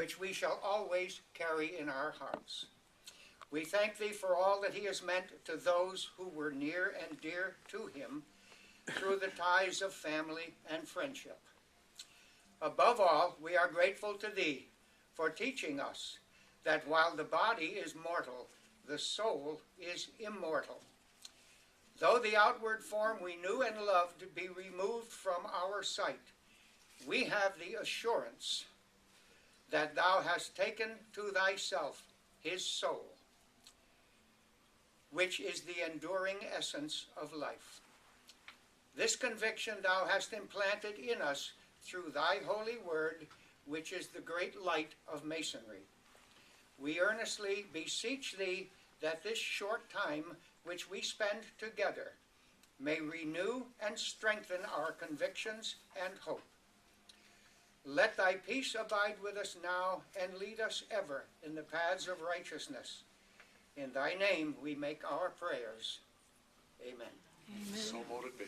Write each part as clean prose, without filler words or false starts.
which we shall always carry in our hearts. We thank thee for all that he has meant to those who were near and dear to him through the ties of family and friendship. Above all, we are grateful to thee for teaching us that while the body is mortal, the soul is immortal. Though the outward form we knew and loved be removed from our sight, we have the assurance that thou hast taken to thyself his soul, which is the enduring essence of life. This conviction thou hast implanted in us through thy holy word, which is the great light of masonry. We earnestly beseech thee that this short time which we spend together may renew and strengthen our convictions and hope. Let thy peace abide with us now and lead us ever in the paths of righteousness. In thy name we make our prayers. Amen. Amen. So mote it be.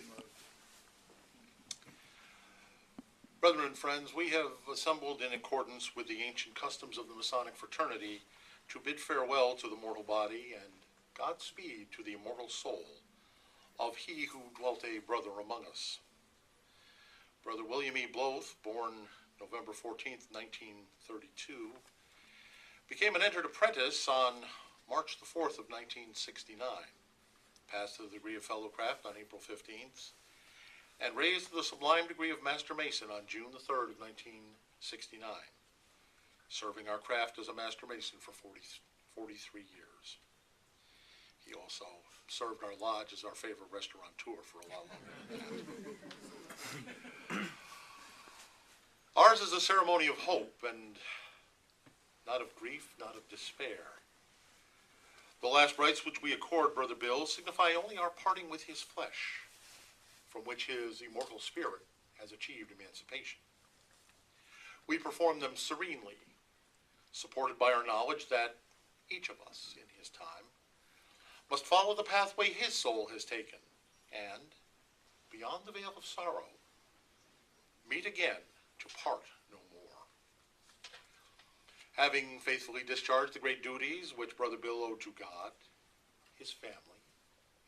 Brethren and friends, we have assembled in accordance with the ancient customs of the Masonic fraternity to bid farewell to the mortal body and Godspeed to the immortal soul of he who dwelt a brother among us. Brother William E. Bloethe, born November 14th, 1932, became an entered apprentice on March the 4th of 1969, passed to the degree of fellow craft on April 15th, and raised to the sublime degree of Master Mason on June the 3rd of 1969, serving our craft as a Master Mason for 43 years. He also served our lodge as our favorite restaurateur for a lot longer than that. Ours is a ceremony of hope, and not of grief, not of despair. The last rites which we accord Brother Bill signify only our parting with his flesh, from which his immortal spirit has achieved emancipation. We perform them serenely, supported by our knowledge that each of us, in his time, must follow the pathway his soul has taken, and, beyond the veil of sorrow, meet again to part no more. Having faithfully discharged the great duties which Brother Bill owed to God, his family,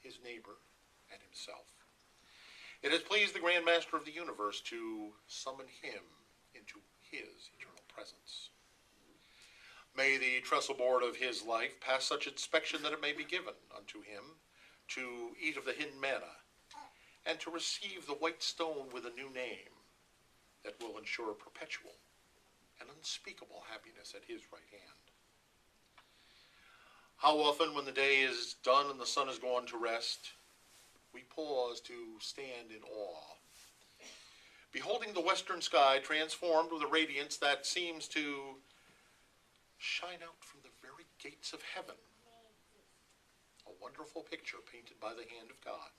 his neighbor, and himself, it has pleased the Grand Master of the universe to summon him into his eternal presence. May the trestle board of his life pass such inspection that it may be given unto him to eat of the hidden manna and to receive the white stone with a new name that will ensure perpetual and unspeakable happiness at his right hand. How often, when the day is done and the sun is gone to rest, we pause to stand in awe, beholding the western sky transformed with a radiance that seems to shine out from the very gates of heaven. A wonderful picture painted by the hand of God.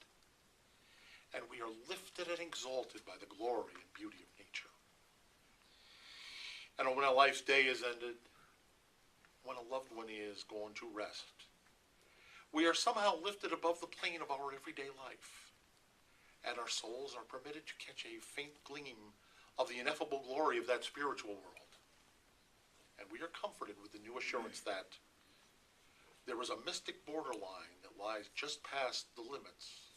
And we are lifted and exalted by the glory and beauty of nature. And when a life's day is ended, when a loved one is gone to rest, we are somehow lifted above the plane of our everyday life, and our souls are permitted to catch a faint gleam of the ineffable glory of that spiritual world. And we are comforted with the new assurance that there is a mystic borderline that lies just past the limits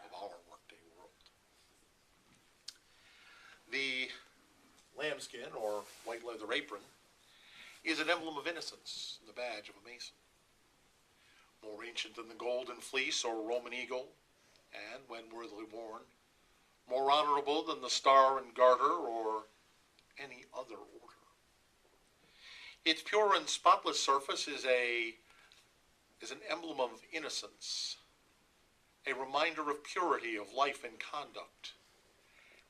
of our workday world. The lambskin, or white leather apron, is an emblem of innocence, the badge of a Mason. More ancient than the golden fleece or Roman eagle, and, when worthily worn, more honorable than the star and garter or any other order. Its pure and spotless surface is an emblem of innocence, a reminder of purity of life and conduct,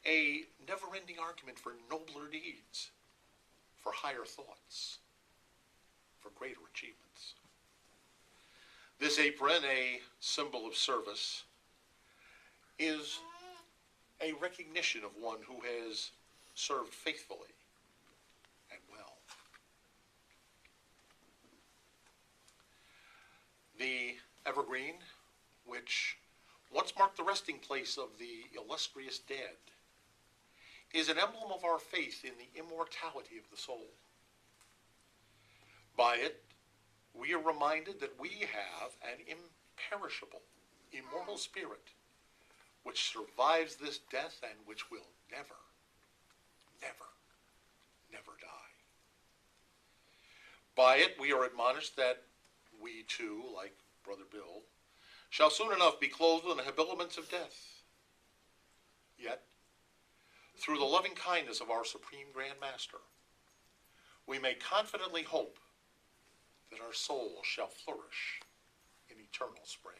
a never-ending argument for nobler deeds, for higher thoughts, for greater achievements. This apron, a symbol of service, is a recognition of one who has served faithfully and well. The evergreen, which once marked the resting place of the illustrious dead, is an emblem of our faith in the immortality of the soul. By it, we are reminded that we have an imperishable, immortal spirit which survives this death and which will never, never, never die. By it, we are admonished that we too, like Brother Bill, shall soon enough be clothed in the habiliments of death. Yet, through the loving kindness of our Supreme Grand Master, we may confidently hope that our soul shall flourish in eternal spring.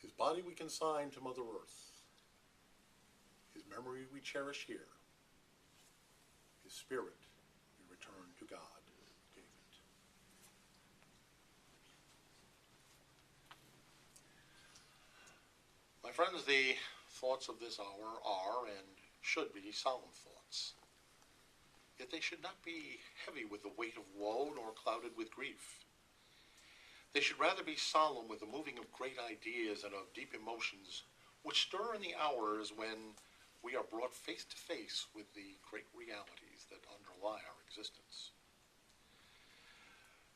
His body we consign to Mother Earth. His memory we cherish here. His spirit we return to God. David. My friends, the thoughts of this hour are and should be solemn thoughts. Yet they should not be heavy with the weight of woe nor clouded with grief. They should rather be solemn with the moving of great ideas and of deep emotions which stir in the hours when we are brought face to face with the great realities that underlie our existence.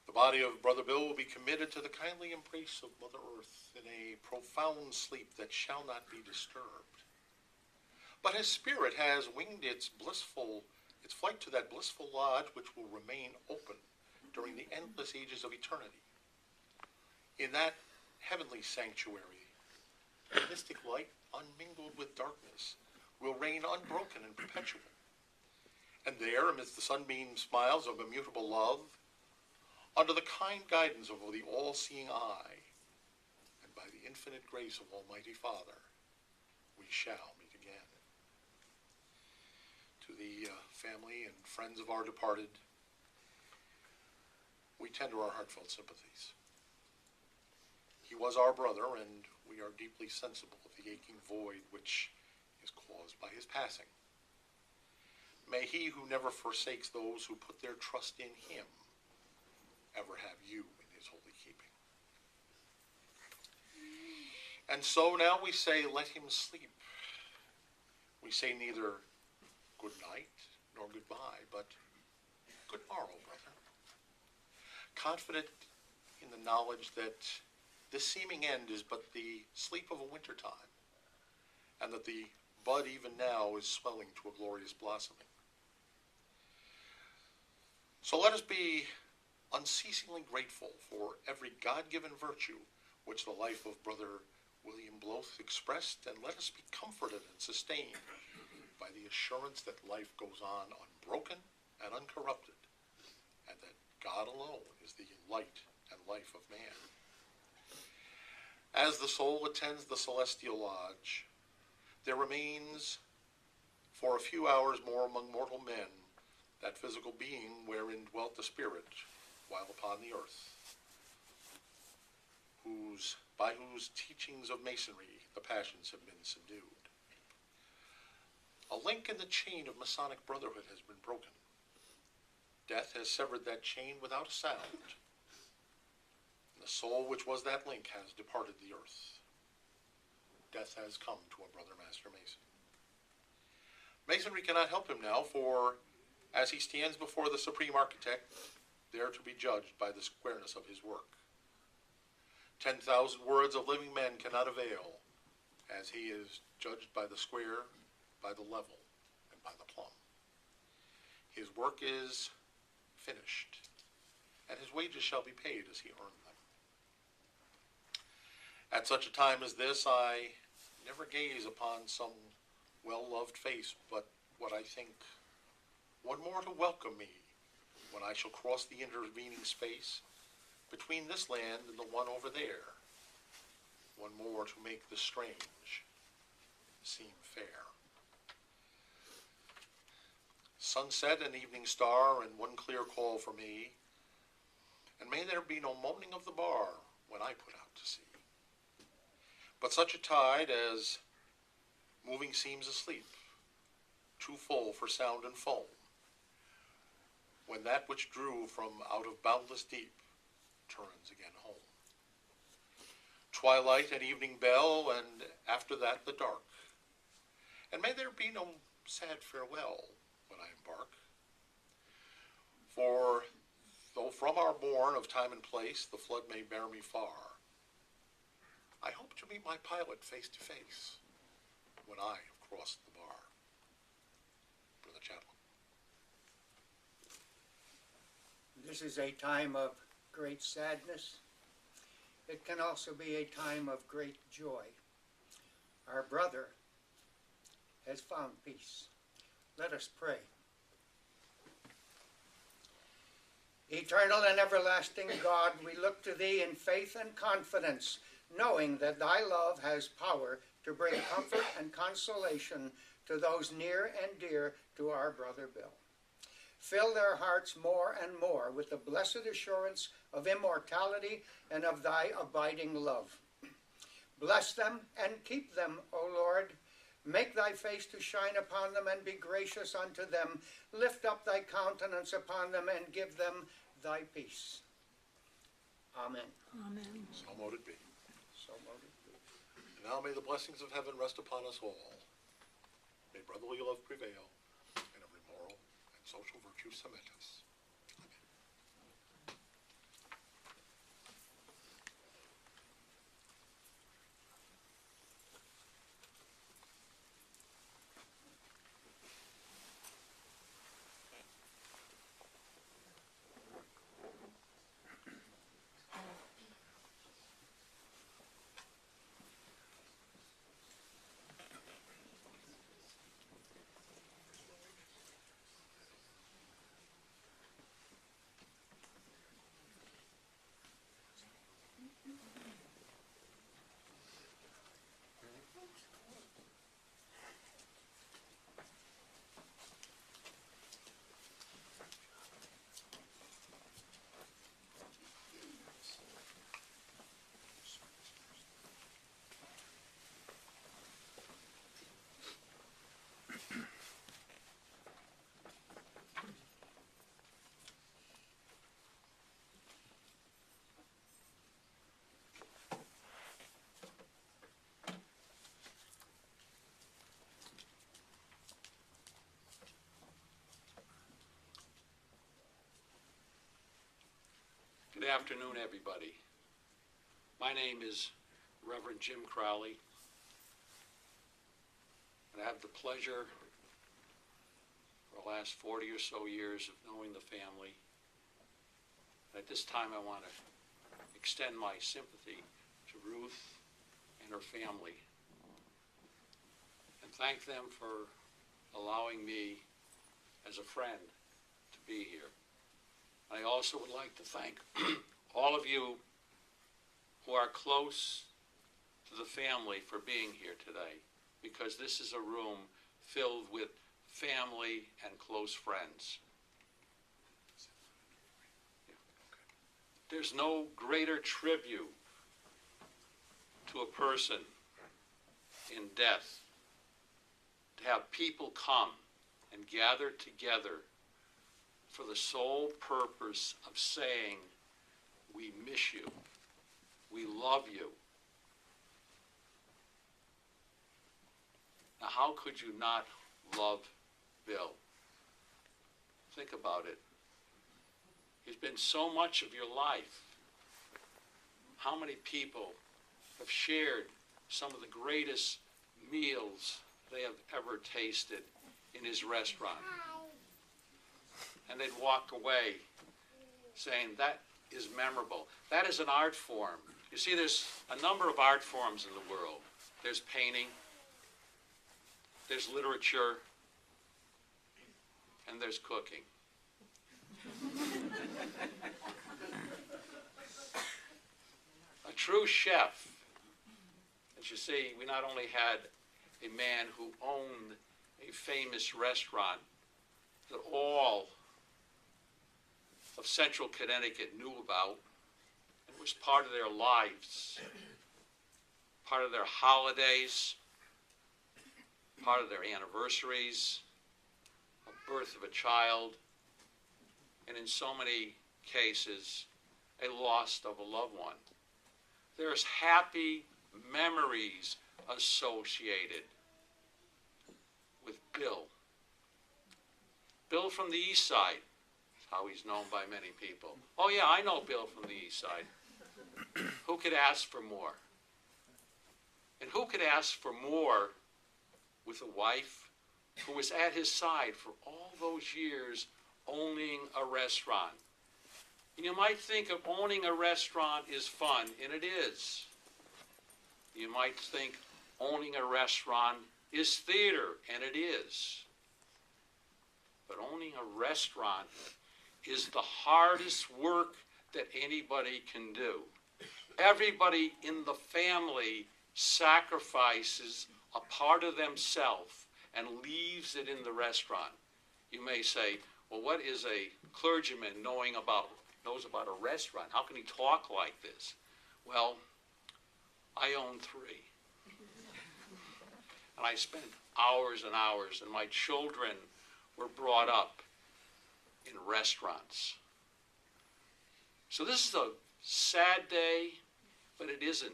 The body of Brother Bill will be committed to the kindly embrace of Mother Earth in a profound sleep that shall not be disturbed. But his spirit has winged its flight to that blissful lodge which will remain open during the endless ages of eternity. In that heavenly sanctuary, the mystic light, unmingled with darkness, will reign unbroken and perpetual. And there, amidst the sunbeam smiles of immutable love, under the kind guidance of the all-seeing eye, and by the infinite grace of Almighty Father, we shall meet again. To the family and friends of our departed, we tender our heartfelt sympathies. He was our brother, and we are deeply sensible of the aching void which is caused by his passing. May he who never forsakes those who put their trust in him ever have you in his holy keeping. And so now we say, let him sleep. We say neither good night nor goodbye, but good morrow, brother. Confident in the knowledge that this seeming end is but the sleep of a winter time, and that the bud even now is swelling to a glorious blossoming. So let us be unceasingly grateful for every God-given virtue which the life of Brother William Bloethe expressed, and let us be comforted and sustained by the assurance that life goes on unbroken and uncorrupted, and that God alone is the light and life of man. As the soul attends the celestial lodge, there remains for a few hours more among mortal men that physical being wherein dwelt the spirit while upon the earth, by whose teachings of masonry the passions have been subdued. A link in the chain of Masonic brotherhood has been broken. Death has severed that chain without a sound. The soul which was that link has departed the earth. Death has come to a brother master mason. Masonry cannot help him now, for as he stands before the supreme architect, there to be judged by the squareness of his work. 10,000 words of living men cannot avail, as he is judged by the square, by the level, and by the plumb. His work is finished, and his wages shall be paid as he earned them. At such a time as this, I never gaze upon some well-loved face, but what I think, one more to welcome me when I shall cross the intervening space between this land and the one over there, one more to make the strange seem fair. Sunset and evening star and one clear call for me, and may there be no moaning of the bar when I put out to sea. But such a tide as moving seems asleep, too full for sound and foam, when that which drew from out of boundless deep turns again home. Twilight and evening bell, and after that the dark. And may there be no sad farewell when I embark. For though from our bourne of time and place the flood may bear me far, I hope to meet my pilot face to face when I have crossed the bar. Brother Chaplain. This is a time of great sadness. It can also be a time of great joy. Our brother has found peace. Let us pray. Eternal and everlasting God, we look to Thee in faith and confidence, knowing that Thy love has power to bring comfort and consolation to those near and dear to our brother Bill. Fill their hearts more and more with the blessed assurance of immortality and of Thy abiding love. Bless them and keep them, O Lord. Make Thy face to shine upon them and be gracious unto them. Lift up Thy countenance upon them and give them Thy peace. Amen. Amen. So mote it be. So mote it be. And now may the blessings of heaven rest upon us all. May brotherly love prevail, and every moral and social virtue cement us. Good afternoon, everybody. My name is Reverend Jim Crowley, and I have the pleasure for the last 40 or so years of knowing the family. At this time, I want to extend my sympathy to Ruth and her family and thank them for allowing me as a friend to be here. I also would like to thank all of you who are close to the family for being here today, because this is a room filled with family and close friends. There's no greater tribute to a person in death to have people come and gather together for the sole purpose of saying, we miss you, we love you. Now, how could you not love Bill? Think about it. He's been so much of your life. How many people have shared some of the greatest meals they have ever tasted in his restaurant? and they'd walk away saying, that is memorable. That is an art form. You see, there's a number of art forms in the world. There's painting, there's literature, and there's cooking. A true chef, as you see, we not only had a man who owned a famous restaurant that all of central Connecticut knew about. It was part of their lives, part of their holidays, part of their anniversaries, a birth of a child, and in so many cases, a loss of a loved one. There's happy memories associated with Bill. Bill from the East Side, how he's known by many people. Oh yeah, I know Bill from the East Side. Who could ask for more? And who could ask for more with a wife who was at his side for all those years owning a restaurant? And you might think of owning a restaurant is fun, and it is. You might think owning a restaurant is theater, and it is. But owning a restaurant is the hardest work that anybody can do. Everybody in the family sacrifices a part of themselves and leaves it in the restaurant. You may say, well, what is a clergyman knows about a restaurant? How can he talk like this? Well, I own 3. And I spent hours and hours, and my children were brought up in restaurants. So this is a sad day, but it isn't.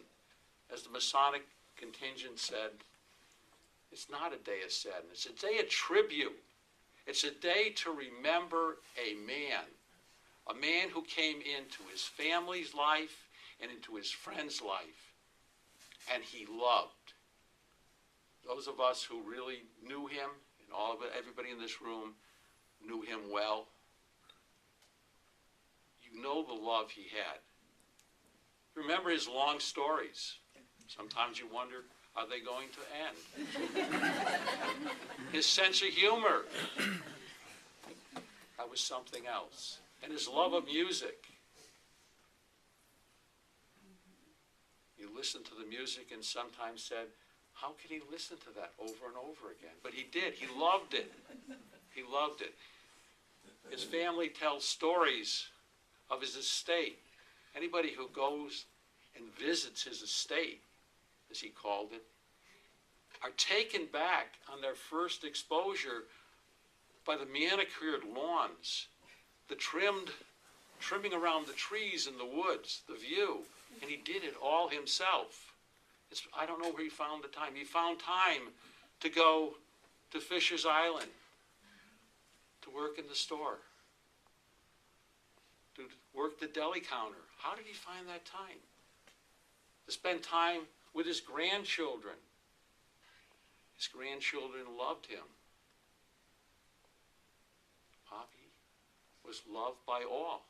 As the Masonic contingent said, it's not a day of sadness. It's a day of tribute. It's a day to remember a man who came into his family's life and into his friend's life, and he loved. Those of us who really knew him, and everybody in this room knew him well, you know the love he had. Remember his long stories. Sometimes you wonder, are they going to end? His sense of humor, that was something else. And his love of music. You listened to the music and sometimes said, how can he listen to that over and over again? But he did. He loved it. He loved it. His family tells stories of his estate. Anybody who goes and visits his estate, as he called it, are taken back on their first exposure by the manicured lawns, the trimming around the trees in the woods, the view. And he did it all himself. I don't know where he found the time. He found time to go to Fisher's Island, to work in the store, to work the deli counter. How did he find that time? To spend time with his grandchildren. His grandchildren loved him. Poppy was loved by all.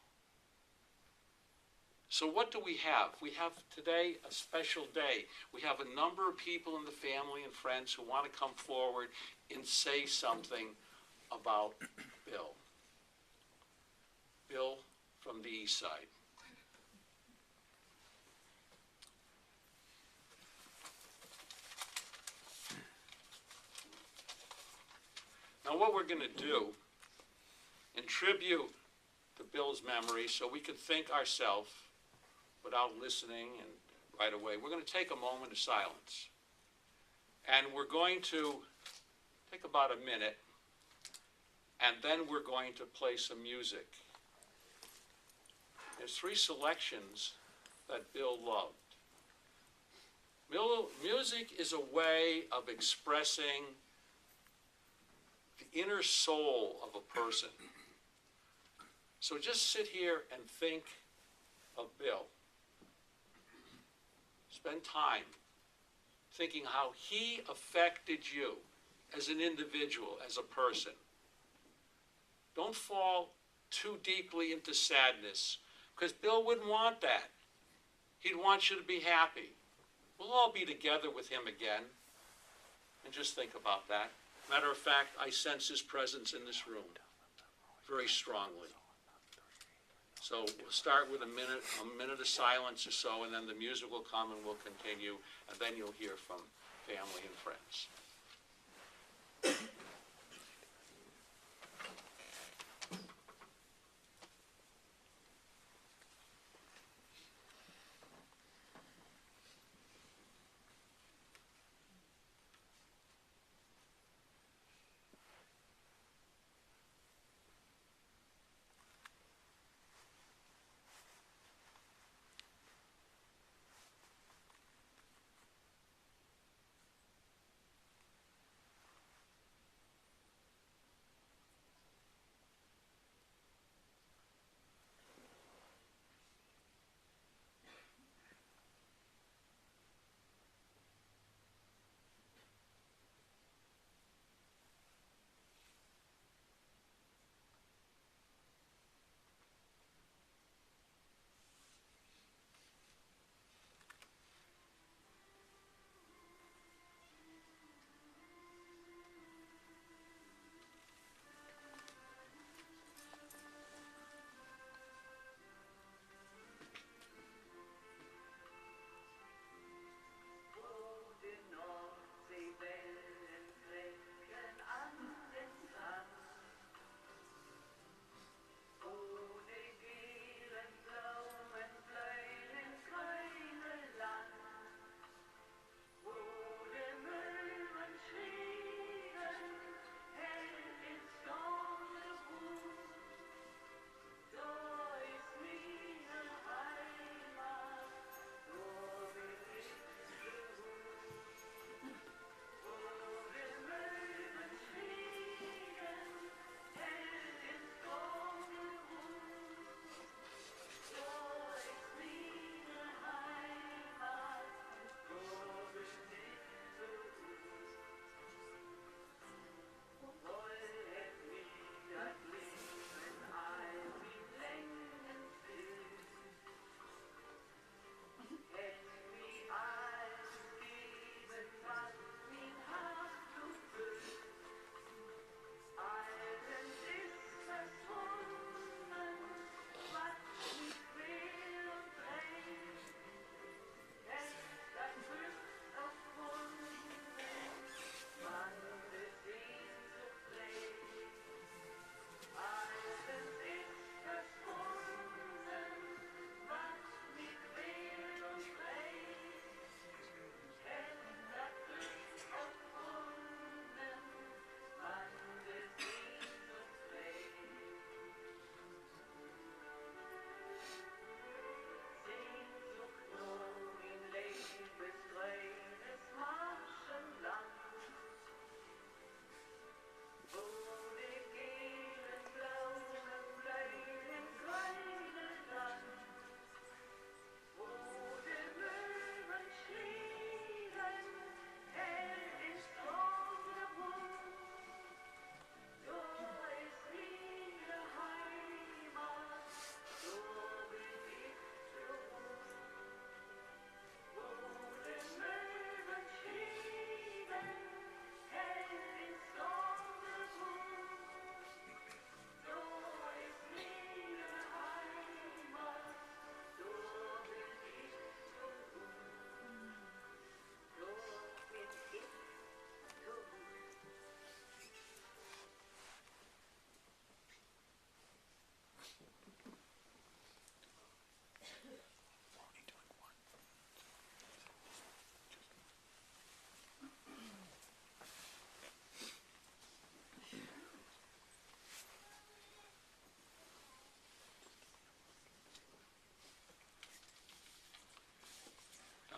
So what do we have? We have today a special day. We have a number of people in the family and friends who want to come forward and say something about Bill. Bill from the East Side. Now what we're going to do, in tribute to Bill's memory, so we could think ourselves without listening and right away, we're going to take a moment of silence. And we're going to take about a minute, and then we're going to play some music. There's 3 selections that Bill loved. Music is a way of expressing the inner soul of a person. So just sit here and think of Bill. Spend time thinking how he affected you as an individual, as a person. Don't fall too deeply into sadness, because Bill wouldn't want that. He'd want you to be happy. We'll all be together with him again. And just think about that. Matter of fact, I sense his presence in this room very strongly. So we'll start with a minute of silence or so, and then the music will come and we'll continue, and then you'll hear from family and friends.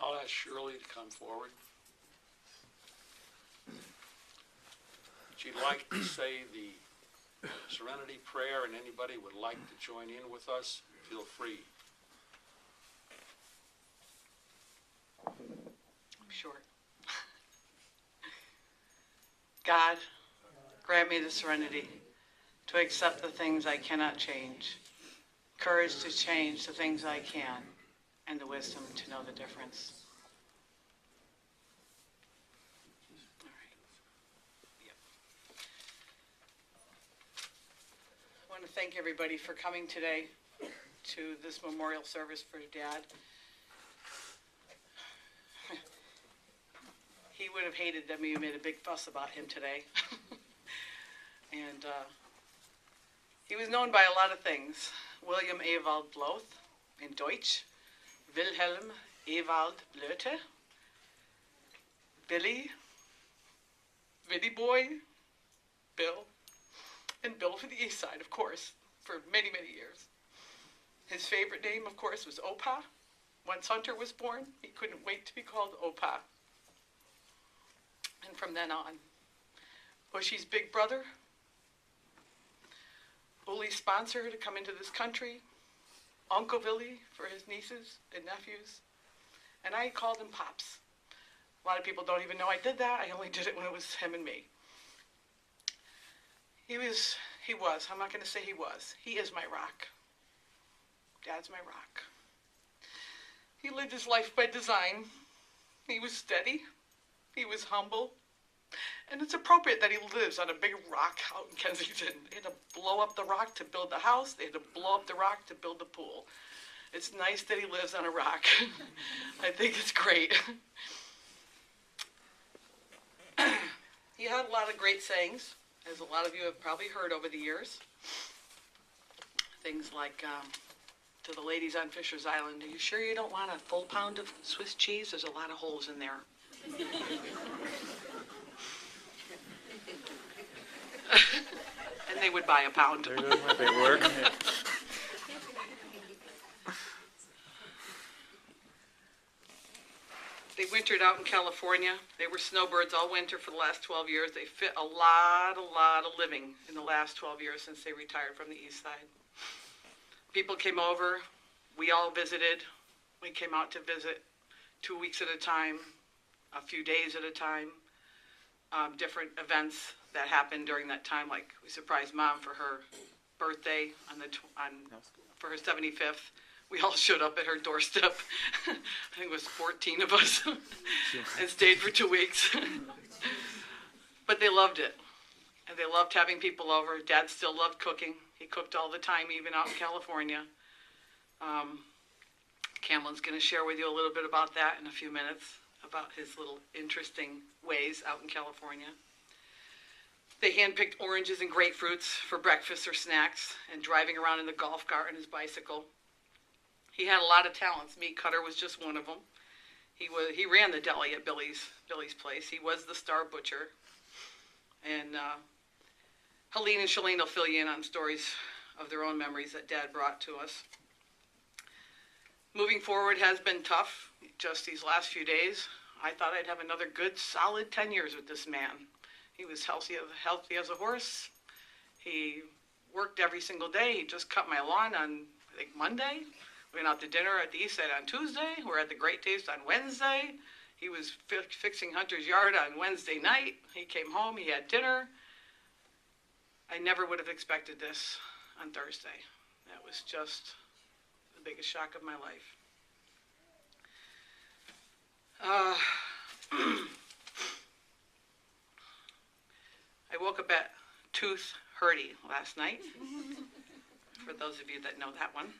I'll ask Shirley to come forward. She'd like to say the Serenity Prayer, and anybody would like to join in with us, feel free. Short. God, grant me the serenity to accept the things I cannot change, courage to change the things I can, and the wisdom to know the difference. All right. Yep. I want to thank everybody for coming today to this memorial service for Dad. He would have hated that we made a big fuss about him today. And he was known by a lot of things. William Ewald Bloethe in Deutsch, Wilhelm Ewald Bloethe, Billy Boy, Bill, and Bill for the East Side, of course, for many, many years. His favorite name, of course, was Opa. Once Hunter was born, he couldn't wait to be called Opa. And from then on, Bushy's big brother, Uli's sponsor to come into this country, Uncle Billy for his nieces and nephews, and I called him Pops. A lot of people don't even know I did that. I only did it when it was him and me. He was, I'm not going to say he was. He is my rock. Dad's my rock. He lived his life by design. He was steady. He was humble. And it's appropriate that he lives on a big rock out in Kensington. They had to blow up the rock to build the house. They had to blow up the rock to build the pool. It's nice that he lives on a rock. I think it's great. He had a lot of great sayings, as a lot of you have probably heard over the years. Things like, to the ladies on Fisher's Island, are you sure you don't want a full pound of Swiss cheese? There's a lot of holes in there. And they would buy a pound. There goes my paperwork. They wintered out in California. They were snowbirds all winter for the last 12 years. They fit a lot of living in the last 12 years since they retired from the East Side. People came over. We all visited. We came out to visit 2 weeks at a time, a few days at a time. Different events that happened during that time, like we surprised Mom for her birthday for her 75th. We all showed up at her doorstep. I think it was 14 of us, and stayed for 2 weeks. But they loved it, and they loved having people over. Dad still loved cooking. He cooked all the time, even out in California. Cameron's going to share with you a little bit about that in a few minutes, about his little interesting ways out in California. They handpicked oranges and grapefruits for breakfast or snacks, and driving around in the golf cart and his bicycle. He had a lot of talents. Meat cutter was just one of them. He ran the deli at Billy's place. He was the star butcher. And Helene and Shalene will fill you in on stories of their own memories that Dad brought to us. Moving forward has been tough. Just these last few days, I thought I'd have another good, solid 10 years with this man. He was healthy as a horse. He worked every single day. He just cut my lawn on, I think, Monday. We went out to dinner at the East Side on Tuesday. We're at the Great Taste on Wednesday. He was fixing Hunter's yard on Wednesday night. He came home. He had dinner. I never would have expected this on Thursday. That was just the biggest shock of my life. I woke up at Tooth Hurdy last night, for those of you that know that one.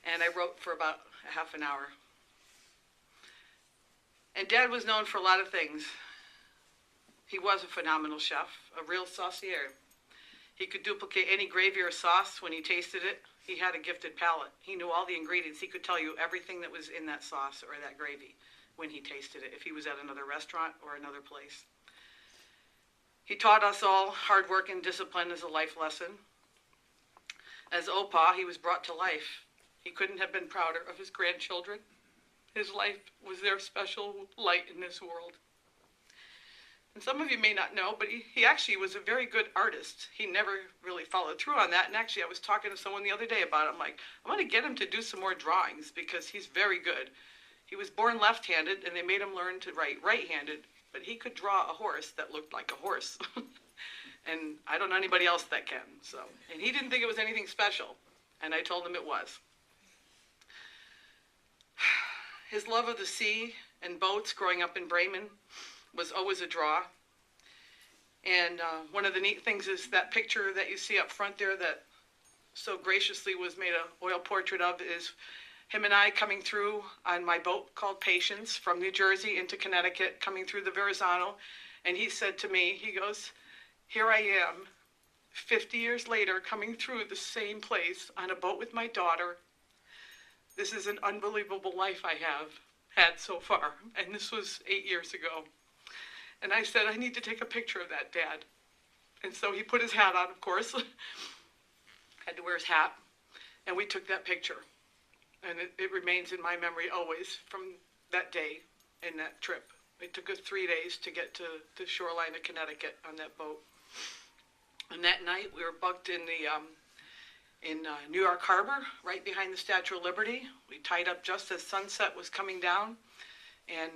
And I wrote for about a half an hour. And Dad was known for a lot of things. He was a phenomenal chef, a real saucier. He could duplicate any gravy or sauce when he tasted it. He had a gifted palate. He knew all the ingredients. He could tell you everything that was in that sauce or that gravy when he tasted it, if he was at another restaurant or another place. He taught us all hard work and discipline as a life lesson. As Opa, he was brought to life. He couldn't have been prouder of his grandchildren. His life was their special light in this world. And some of you may not know, but he actually was a very good artist. He never really followed through on that. And actually, I was talking to someone the other day about it. I'm like, I'm going to get him to do some more drawings because he's very good. He was born left-handed, and they made him learn to write right-handed, but he could draw a horse that looked like a horse. And I don't know anybody else that can, so. And he didn't think it was anything special, and I told him it was. His love of the sea and boats growing up in Bremen was always a draw. And one of the neat things is that picture that you see up front there that so graciously was made an oil portrait of is him and I coming through on my boat called Patience from New Jersey into Connecticut, coming through the Verrazano. And he said to me, he goes, here I am, 50 years later, coming through the same place on a boat with my daughter. This is an unbelievable life I have had so far. And this was 8 years ago. And I said, I need to take a picture of that, Dad. And so he put his hat on, of course. Had to wear his hat. And we took that picture. And it remains in my memory always from that day and that trip. It took us 3 days to get to the shoreline of Connecticut on that boat. And that night we were bunked in New York Harbor, right behind the Statue of Liberty. We tied up just as sunset was coming down. And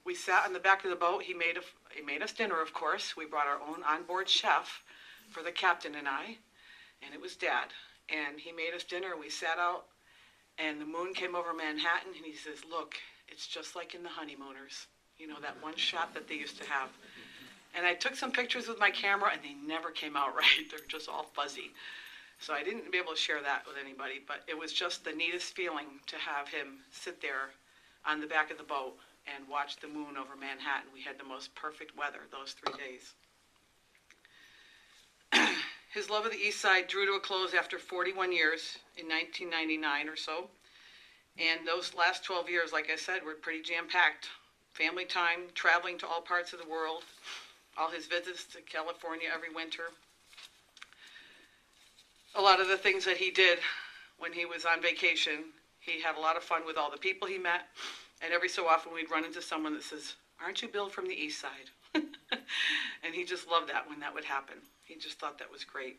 we sat on the back of the boat. He made us dinner, of course. We brought our own onboard chef for the captain and I. And it was Dad. And he made us dinner, and we sat out. And the moon came over Manhattan, and he says, look, it's just like in the Honeymooners. You know, that one shot that they used to have. And I took some pictures with my camera, and they never came out right. They're just all fuzzy. So I didn't be able to share that with anybody, but it was just the neatest feeling to have him sit there on the back of the boat and watch the moon over Manhattan. We had the most perfect weather those 3 days. His love of the East Side drew to a close after 41 years in 1999 or so. And those last 12 years, like I said, were pretty jam-packed. Family time, traveling to all parts of the world, all his visits to California every winter. A lot of the things that he did when he was on vacation, he had a lot of fun with all the people he met. And every so often we'd run into someone that says, aren't you Bill from the East Side? And he just loved that when that would happen. He just thought that was great.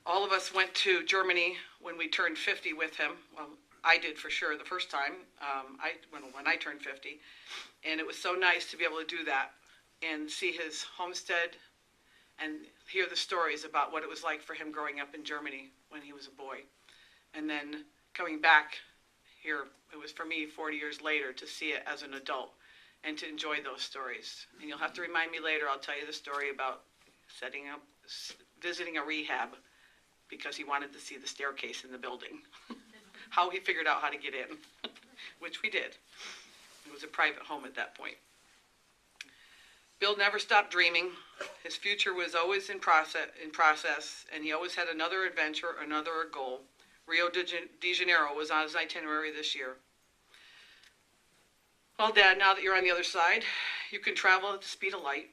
All of us went to Germany when we turned 50 with him. Well, I did for sure the first time, when I turned 50. And it was so nice to be able to do that and see his homestead and hear the stories about what it was like for him growing up in Germany when he was a boy. And then coming back here, it was for me 40 years later to see it as an adult and to enjoy those stories. And you'll have to remind me later, I'll tell you the story about visiting a rehab because he wanted to see the staircase in the building. How he figured out how to get in, which we did. It was a private home at that point. Bill never stopped dreaming. His future was always in process, and he always had another adventure, another goal. Rio de Janeiro was on his itinerary this year. Well, Dad, now that you're on the other side, you can travel at the speed of light.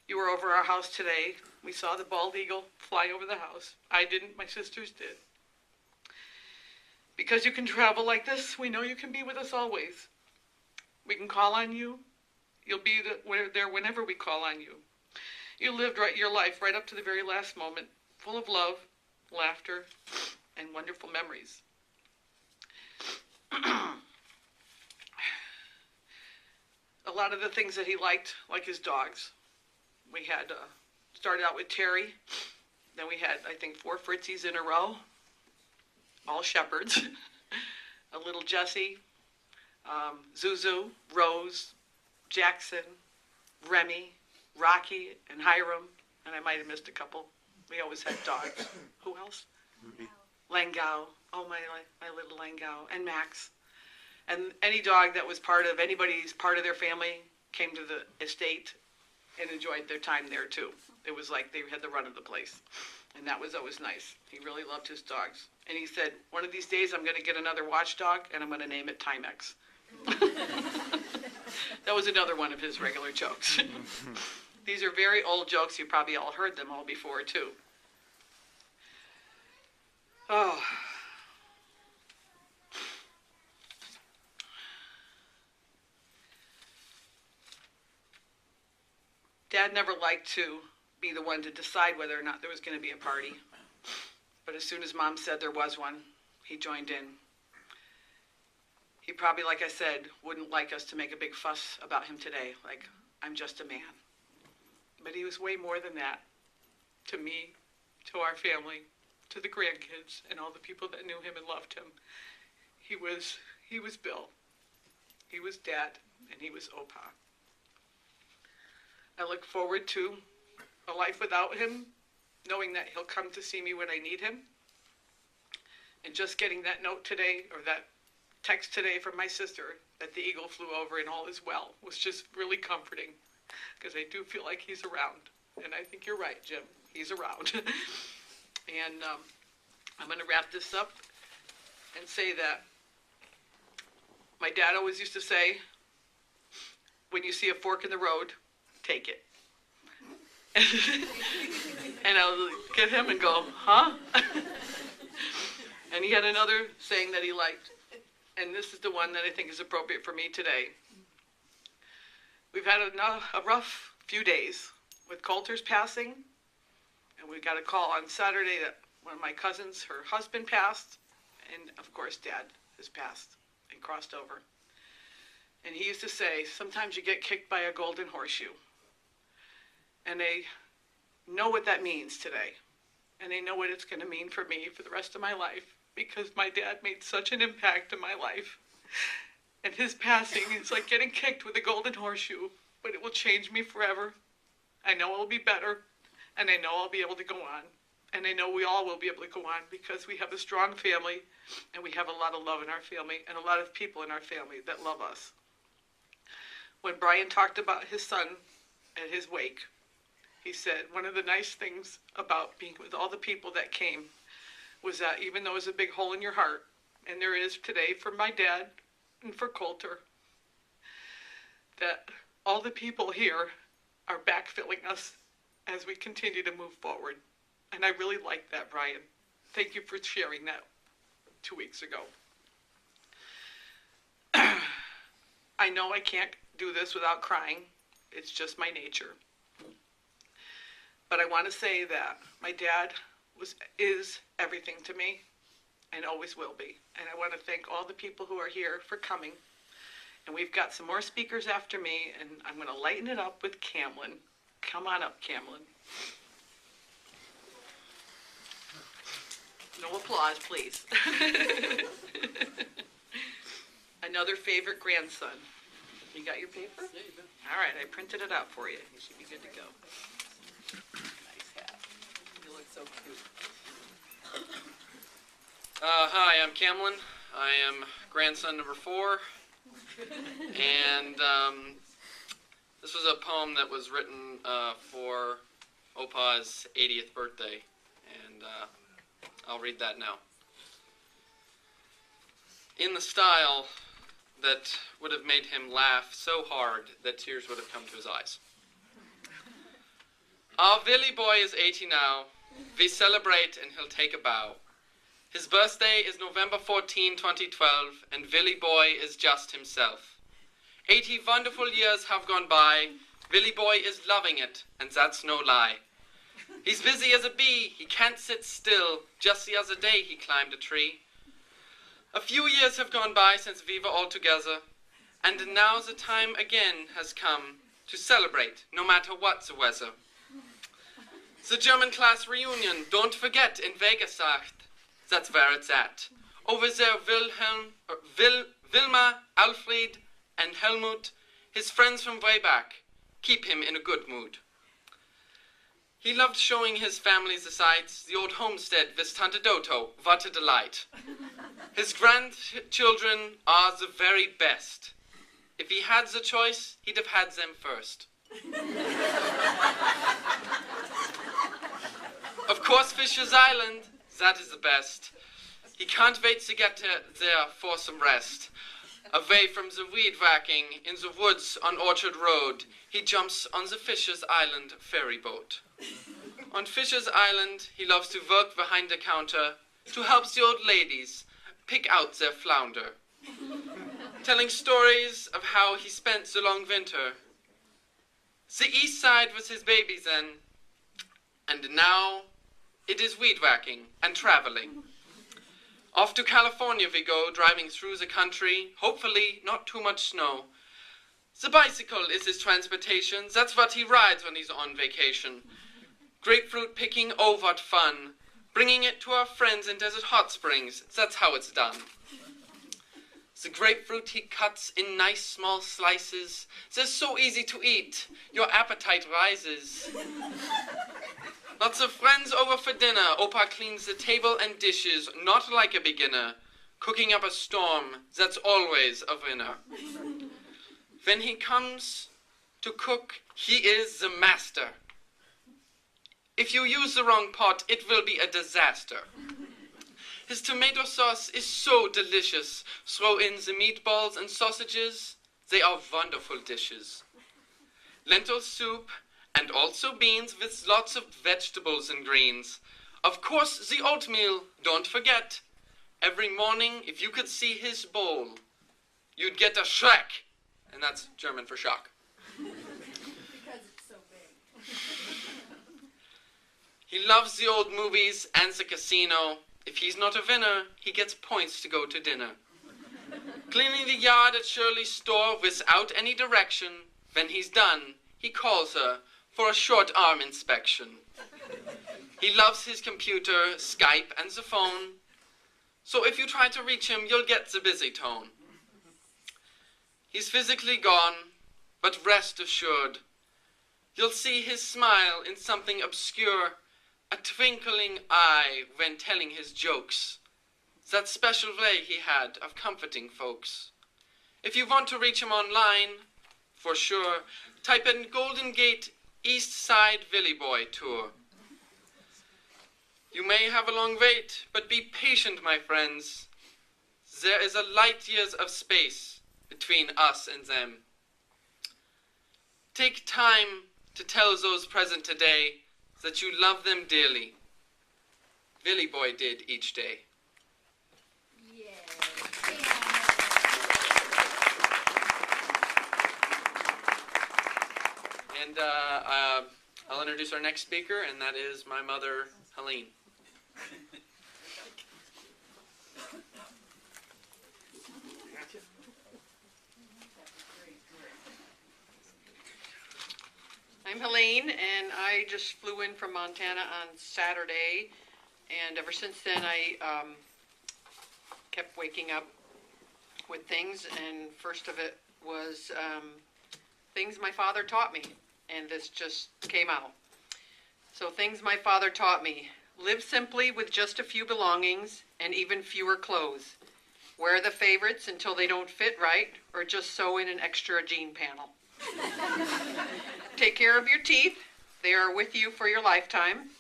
You were over our house today. We saw the bald eagle fly over the house. I didn't, my sisters did. Because you can travel like this, we know you can be with us always. We can call on you. You'll be there whenever we call on you. You lived your life right up to the very last moment, full of love, laughter, and wonderful memories. A lot of the things that he liked, like his dogs. We had started out with Terry. Then we had, I think, 4 Fritzies in a row, all shepherds. A little Jessie, Zuzu, Rose, Jackson, Remy, Rocky, and Hiram. And I might have missed a couple. We always had dogs. Who else? Langau. Oh, my little Langau. And Max. And any dog that was part of their family came to the estate and enjoyed their time there too. It was like they had the run of the place. And that was always nice. He really loved his dogs. And he said, one of these days I'm going to get another watchdog and I'm going to name it Timex. That was another one of his regular jokes. These are very old jokes. You probably all heard them all before too. Oh. Dad never liked to be the one to decide whether or not there was going to be a party. But as soon as Mom said there was one, he joined in. He probably, like I said, wouldn't like us to make a big fuss about him today. Like, I'm just a man. But he was way more than that to me, to our family, to the grandkids, and all the people that knew him and loved him. He was Bill. He was Dad, and he was Opa. I look forward to a life without him, knowing that he'll come to see me when I need him. And just getting that note today, or that text today from my sister, that the eagle flew over and all is well, was just really comforting, because I do feel like he's around. And I think you're right, Jim. He's around. And I'm going to wrap this up and say that my dad always used to say, when you see a fork in the road, take it. And I'll look at him and go, huh? And he had another saying that he liked, and this is the one that I think is appropriate for me today. We've had a rough few days with Coulter's passing, and we got a call on Saturday that one of my cousins, her husband passed, and of course Dad has passed and crossed over. And he used to say, sometimes you get kicked by a golden horseshoe. And they know what that means today. And they know what it's going to mean for me for the rest of my life, because my dad made such an impact in my life. And his passing is like getting kicked with a golden horseshoe, but it will change me forever. I know it'll be better, and I know I'll be able to go on. And I know we all will be able to go on, because we have a strong family, and we have a lot of love in our family, and a lot of people in our family that love us. When Brian talked about his son at his wake, he said one of the nice things about being with all the people that came was that even though there's a big hole in your heart, and there is today for my dad and for Coulter, that all the people here are backfilling us as we continue to move forward. And I really like that, Brian. Thank you for sharing that 2 weeks ago. I know I can't do this without crying. It's just my nature. But I want to say that my dad is everything to me, and always will be. And I want to thank all the people who are here for coming. And we've got some more speakers after me, and I'm going to lighten it up with Camlin. Come on up, Camlin. No applause, please. Another favorite grandson. You got your paper? Yeah, you bet. All right, I printed it out for you. You should be good to go. Nice hat. You look so cute. Hi, I'm Camlin. I am grandson number 4. And this was a poem that was written for Opa's 80th birthday. And I'll read that now. In the style that would have made him laugh so hard that tears would have come to his eyes. Our Willy boy is 80 now. We celebrate and he'll take a bow. His birthday is November 14, 2012, and Willy boy is just himself. 80 wonderful years have gone by. Willy boy is loving it, and that's no lie. He's busy as a bee, he can't sit still. Just the other day he climbed a tree. A few years have gone by since we were all together, and now the time again has come to celebrate, no matter what the weather. The German class reunion, don't forget, in Vegesacht. That's where it's at. Over there, Wilma, Alfred, and Helmut, his friends from way back, keep him in a good mood. He loved showing his family the sights, the old homestead with Tante Doto, what a delight. His grandchildren are the very best. If he had the choice, he'd have had them first. Of course, Fisher's Island, that is the best. He can't wait to get there for some rest. Away from the weed whacking in the woods on Orchard Road, he jumps on the Fisher's Island ferry boat. On Fisher's Island, he loves to work behind the counter to help the old ladies pick out their flounder, telling stories of how he spent the long winter. The east side was his baby then, and now it is weed whacking and traveling. Off to California we go, driving through the country, hopefully not too much snow. The bicycle is his transportation. That's what he rides when he's on vacation. Grapefruit picking, oh what fun. Bringing it to our friends in Desert Hot Springs. That's how it's done. The grapefruit he cuts in nice small slices. They're so easy to eat. Your appetite rises. Lots of friends over for dinner. Opa cleans the table and dishes, not like a beginner. Cooking up a storm, that's always a winner. When he comes to cook, he is the master. If you use the wrong pot, it will be a disaster. His tomato sauce is so delicious. Throw in the meatballs and sausages. They are wonderful dishes. Lentil soup and also beans with lots of vegetables and greens. Of course, the oatmeal, don't forget. Every morning, if you could see his bowl, you'd get a Schreck. And that's German for shock. Because it's so big. He loves the old movies and the casino. If he's not a winner, he gets points to go to dinner. Cleaning the yard at Shirley's store without any direction. When he's done, he calls her for a short arm inspection. He loves his computer, Skype, and the phone. So if you try to reach him, you'll get the busy tone. He's physically gone, but rest assured, you'll see his smile in something obscure, a twinkling eye when telling his jokes. That special way he had of comforting folks. If you want to reach him online, for sure, type in Golden Gate East Side Willy Boy Tour. You may have a long wait, but be patient, my friends. There is a light years of space between us and them. Take time to tell those present today that you love them dearly. Willy Boy did each day. And I'll introduce our next speaker, and that is my mother, Helene. I'm Helene, and I just flew in from Montana on Saturday, and ever since then I kept waking up with things, and first of it was things my father taught me, and this just came out. So things my father taught me: live simply with just a few belongings and even fewer clothes. Wear the favorites until they don't fit right, or just sew in an extra jean panel. Take care of your teeth. They are with you for your lifetime.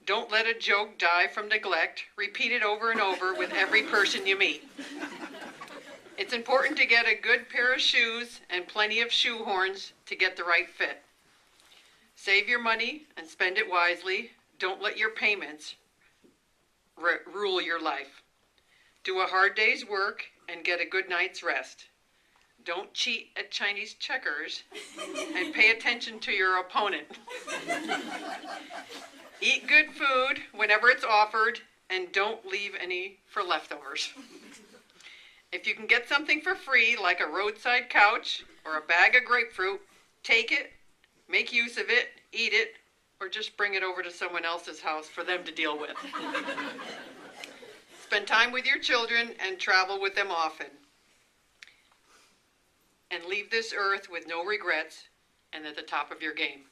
Don't let a joke die from neglect. Repeat it over and over with every person you meet. It's important to get a good pair of shoes and plenty of shoe horns to get the right fit. Save your money and spend it wisely. Don't let your payments rule your life. Do a hard day's work and get a good night's rest. Don't cheat at Chinese checkers, and pay attention to your opponent. Eat good food whenever it's offered, and don't leave any for leftovers. If you can get something for free, like a roadside couch or a bag of grapefruit, take it, make use of it, eat it, or just bring it over to someone else's house for them to deal with. Spend time with your children and travel with them often. And leave this earth with no regrets and at the top of your game.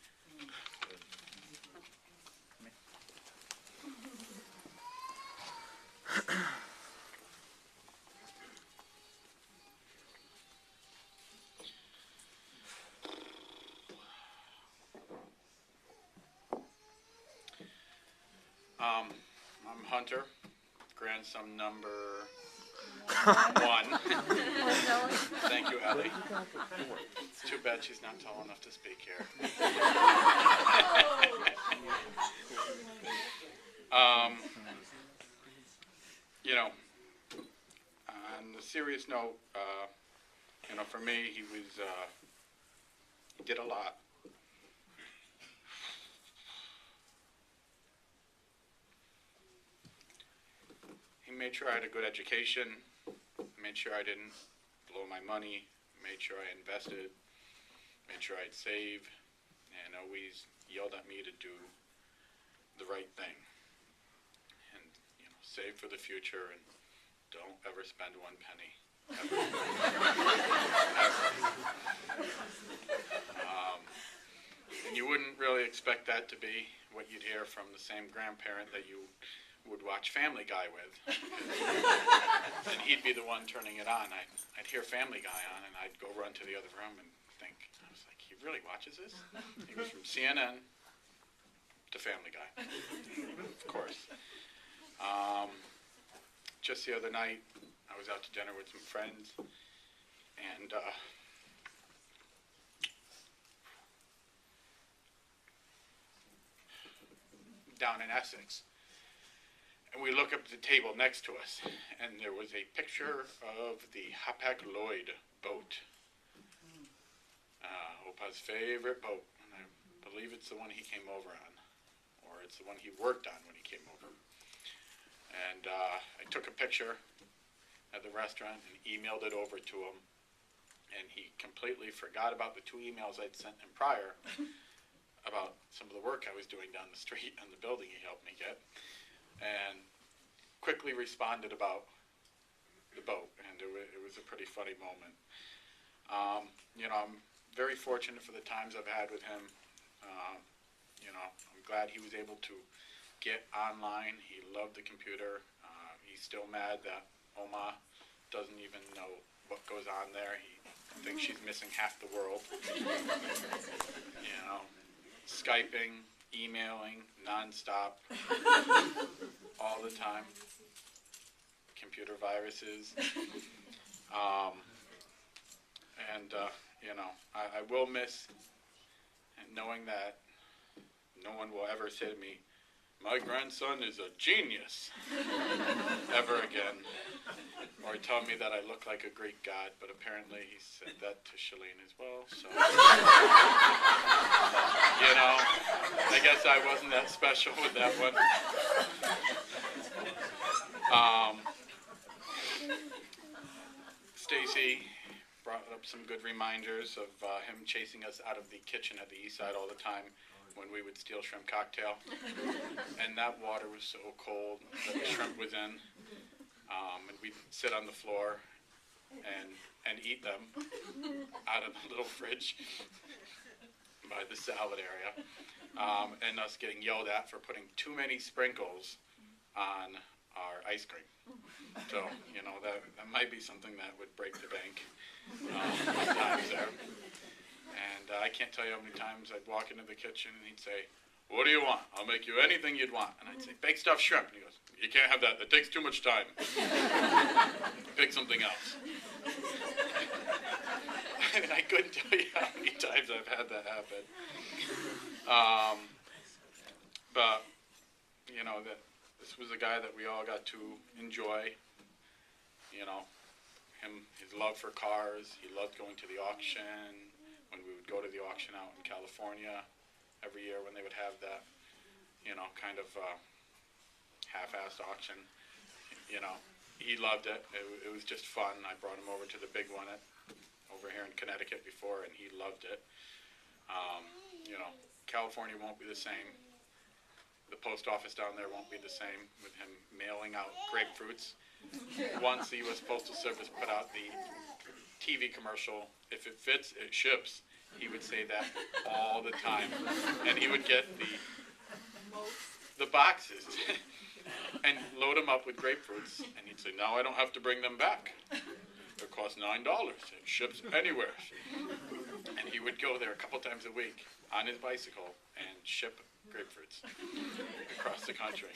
I'm Hunter, grandson number 1. Thank you, Ellie. It's too bad she's not tall enough to speak here. You know, on a serious note, for me, he did a lot. He made sure I had a good education, made sure I didn't blow my money, made sure I invested, made sure I'd save, and always yelled at me to do the right thing. And, save for the future and don't ever spend one penny. Ever. Ever. And you wouldn't really expect that to be what you'd hear from the same grandparent that you would watch Family Guy with. And he'd be the one turning it on. I'd hear Family Guy on, and I'd go run to the other room and think, I was like, he really watches this? He goes from CNN to Family Guy, of course. Just the other night, I was out to dinner with some friends, and down in Essex. And we look up at the table next to us, and there was a picture of the Hapag-Lloyd boat. Opa's favorite boat, and I believe it's the one he came over on, or it's the one he worked on when he came over. And I took a picture at the restaurant and emailed it over to him, and he completely forgot about the 2 emails I'd sent him prior about some of the work I was doing down the street on the building he helped me get, and quickly responded about the boat, and it was a pretty funny moment. I'm very fortunate for the times I've had with him. I'm glad he was able to get online. He loved the computer. He's still mad that Oma doesn't even know what goes on there. He thinks she's missing half the world. Skyping, emailing, nonstop, all the time. Computer viruses. I will miss knowing that no one will ever say to me, my grandson is a genius, ever again. Or tell me that I look like a Greek god, but apparently he said that to Shalene as well, so. I guess I wasn't that special with that one. Stacy brought up some good reminders of him chasing us out of the kitchen at the east side all the time when we would steal shrimp cocktail. And that water was so cold that the shrimp was in. And we'd sit on the floor and eat them out of the little fridge by the salad area. And us getting yelled at for putting too many sprinkles on our ice cream. So, that might be something that would break the bank times there. And I can't tell you how many times I'd walk into the kitchen and he'd say, what do you want? I'll make you anything you'd want. And I'd say, baked stuffed shrimp. And he goes, you can't have that. That takes too much time. Pick something else. And I couldn't tell you how many times I've had that happen. But, that this was a guy that we all got to enjoy. His love for cars. He loved going to the auction. When we would go to the auction out in California every year when they would have that, kind of half-assed auction, he loved it. It was just fun. I brought him over to the big one over here in Connecticut before, and he loved it. California won't be the same. The post office down there won't be the same with him mailing out grapefruits. Once the U.S. Postal Service put out the TV commercial, if it fits, it ships. He would say that all the time. And he would get the boxes and load them up with grapefruits. And he'd say, now I don't have to bring them back. It costs $9. It ships anywhere. And he would go there a couple times a week on his bicycle and ship grapefruits across the country.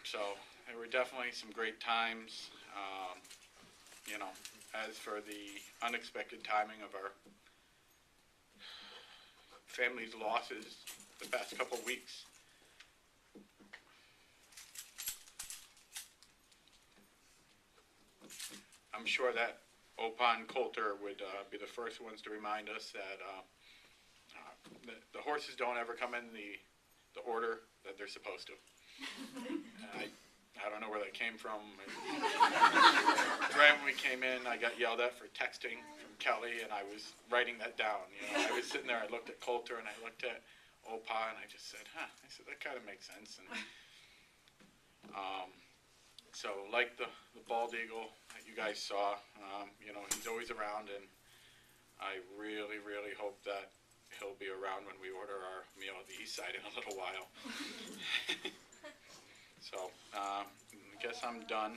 So there were definitely some great times. As for the unexpected timing of our family's losses the past couple weeks, I'm sure that Opa and Coulter would be the first ones to remind us that the horses don't ever come in the order that they're supposed to. I don't know where that came from. Right when we came in, I got yelled at for texting from Kelly, and I was writing that down. You know, I was sitting there, I looked at Coulter, and I looked at Opa, and I just said, huh, I said, that kind of makes sense. And so like the bald eagle that you guys saw, you know, he's always around, and I really, really hope that he'll be around when we order our meal at the East Side in a little while. So, I guess I'm done.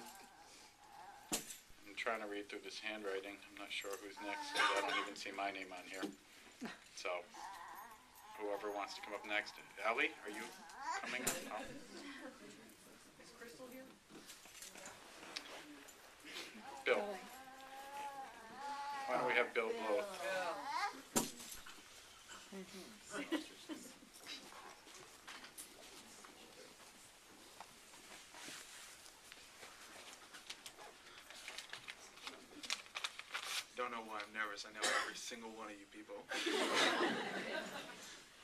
I'm trying to read through this handwriting. I'm not sure who's next, because I don't even see my name on here. So, whoever wants to come up next. Ellie, are you coming up? Oh. Is Crystal here? Bill. Why don't we have Bill Bloethe? Don't know why I'm nervous. I know every single one of you people.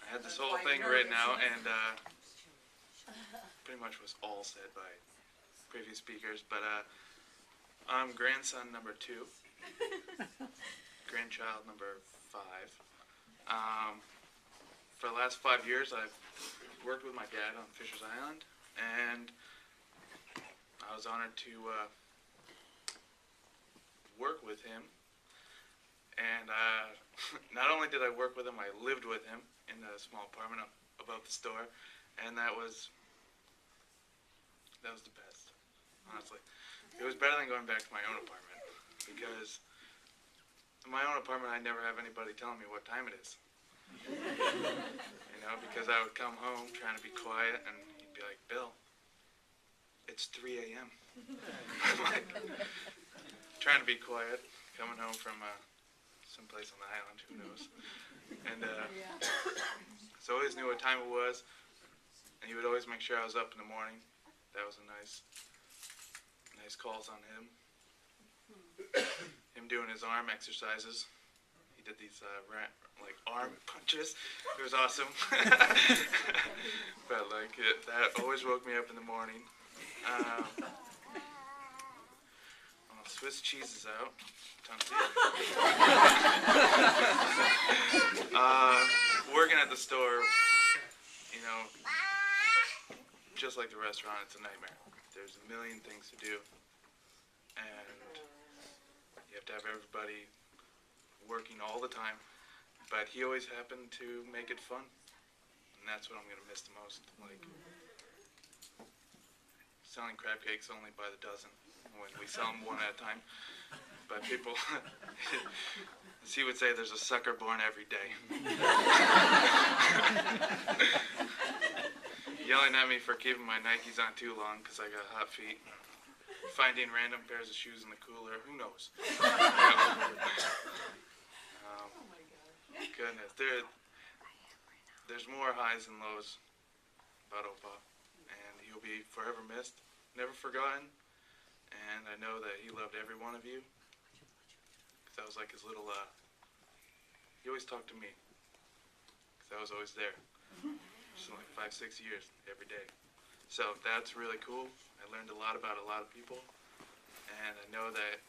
I had this whole thing written out, and pretty much was all said by previous speakers. But I'm grandson number 2, grandchild number 5. For the last 5 years, I've worked with my dad on Fisher's Island, and I was honored to work with him. And not only did I work with him, I lived with him in a small apartment above the store, and that was the best, honestly. It was better than going back to my own apartment, because in my own apartment I never have anybody telling me what time it is. You know, because I would come home trying to be quiet, and he'd be like, Bill, it's 3 a.m. I'm like, trying to be quiet, coming home from someplace on the island, who knows. And so I always knew what time it was, and he would always make sure I was up in the morning. That was a nice calls on him. Him doing his arm exercises. He did these like arm punches. It was awesome. But like that always woke me up in the morning. Swiss cheese is out. Working at the store, you know, just like the restaurant, it's a nightmare. There's a million things to do, and you have to have everybody working all the time. But he always happened to make it fun, and that's what I'm gonna miss the most. Like selling crab cakes only by the dozen when we sell them one at a time. But people, as he would say, there's a sucker born every day. Yelling at me for keeping my Nikes on too long because I got hot feet. Finding random pairs of shoes in the cooler, who knows? Goodness, there's more highs and lows about Opa, and he'll be forever missed, never forgotten. And I know that he loved every one of you. Because I was like his little, he always talked to me. Because I was always there. Just like 5-6 years, every day. So that's really cool. I learned a lot about a lot of people. And I know that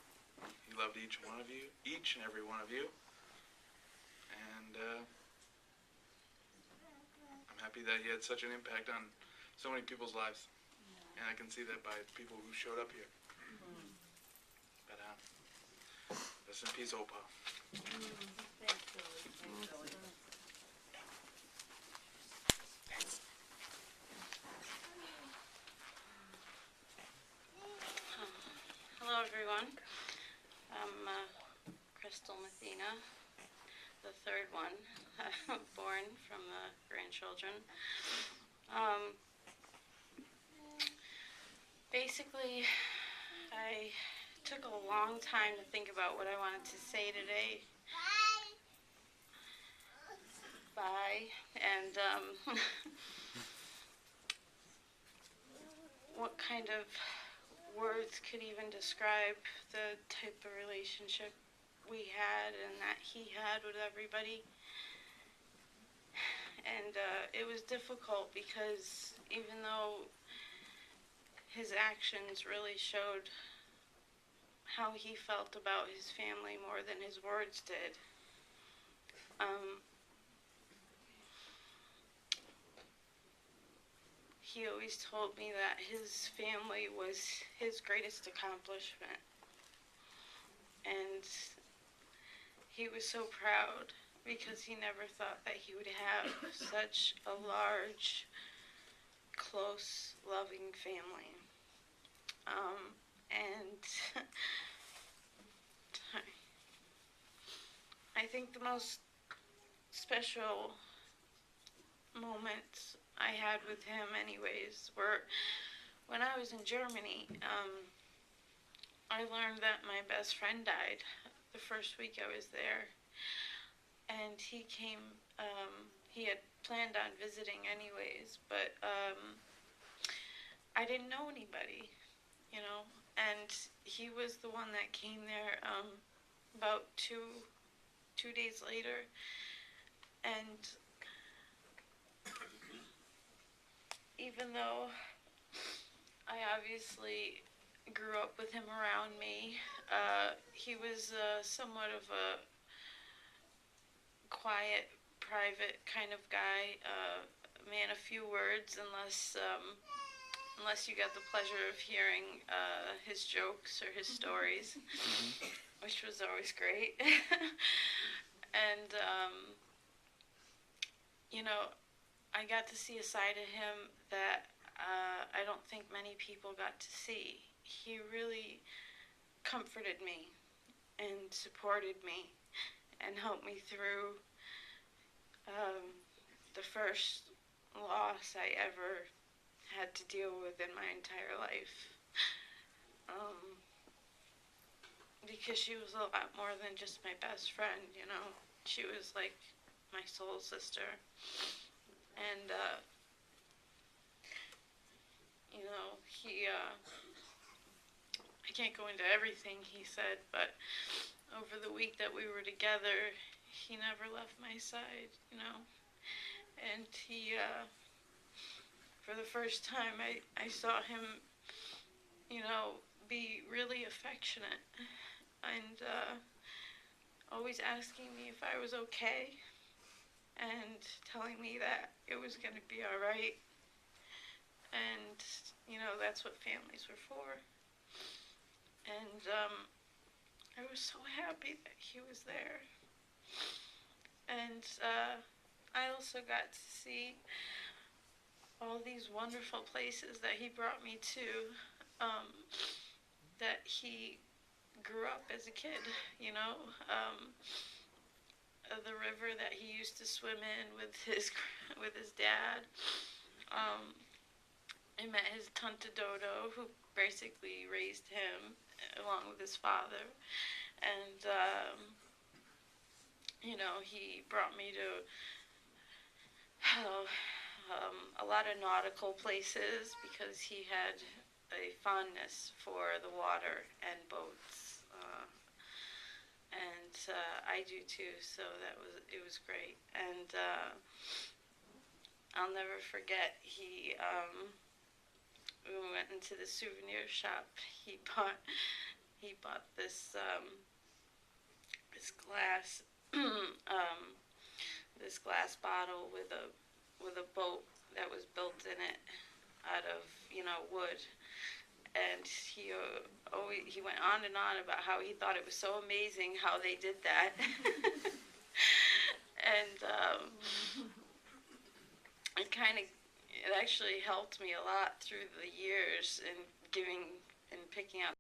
he loved each and every one of you. And I'm happy that he had such an impact on so many people's lives. And I can see that by people who showed up here. But rest in peace, Opa. Hello, everyone. I'm Crystal Mathena, the third one born from the grandchildren. Basically, I took a long time to think about what I wanted to say today. Bye. And what kind of words could even describe the type of relationship we had and that he had with everybody. And it was difficult because even though his actions really showed how he felt about his family more than his words did. He always told me that his family was his greatest accomplishment. And he was so proud because he never thought that he would have such a large, close, loving family. And I think the most special moments I had with him anyways were when I was in Germany. I learned that my best friend died the first week I was there, and he came, he had planned on visiting anyways, but I didn't know anybody, you know, and he was the one that came there about two days later, and even though I obviously grew up with him around me, he was somewhat of a quiet, private kind of guy, man of few words, unless you got the pleasure of hearing his jokes or his stories, which was always great. And you know, I got to see a side of him that I don't think many people got to see. He really comforted me and supported me and helped me through the first loss I ever had to deal with in my entire life. Because she was a lot more than just my best friend, you know. She was like my soul sister. And you know, I can't go into everything he said, but over the week that we were together, he never left my side, you know. And he, for the first time, I saw him, you know, be really affectionate and always asking me if I was okay and telling me that it was going to be all right. And, you know, that's what families were for. And I was so happy that he was there. And I also got to see all these wonderful places that he brought me to, that he grew up as a kid, you know. The river that he used to swim in with his dad. I met his tante Dodo, who basically raised him along with his father, and you know, he brought me to a lot of nautical places because he had a fondness for the water and boats, and I do too. So it was great, and I'll never forget. We went into the souvenir shop. He bought this this glass this glass bottle with a boat that was built in it out of, you know, wood. And he went on and on about how he thought it was so amazing how they did that. And it actually helped me a lot through the years in picking out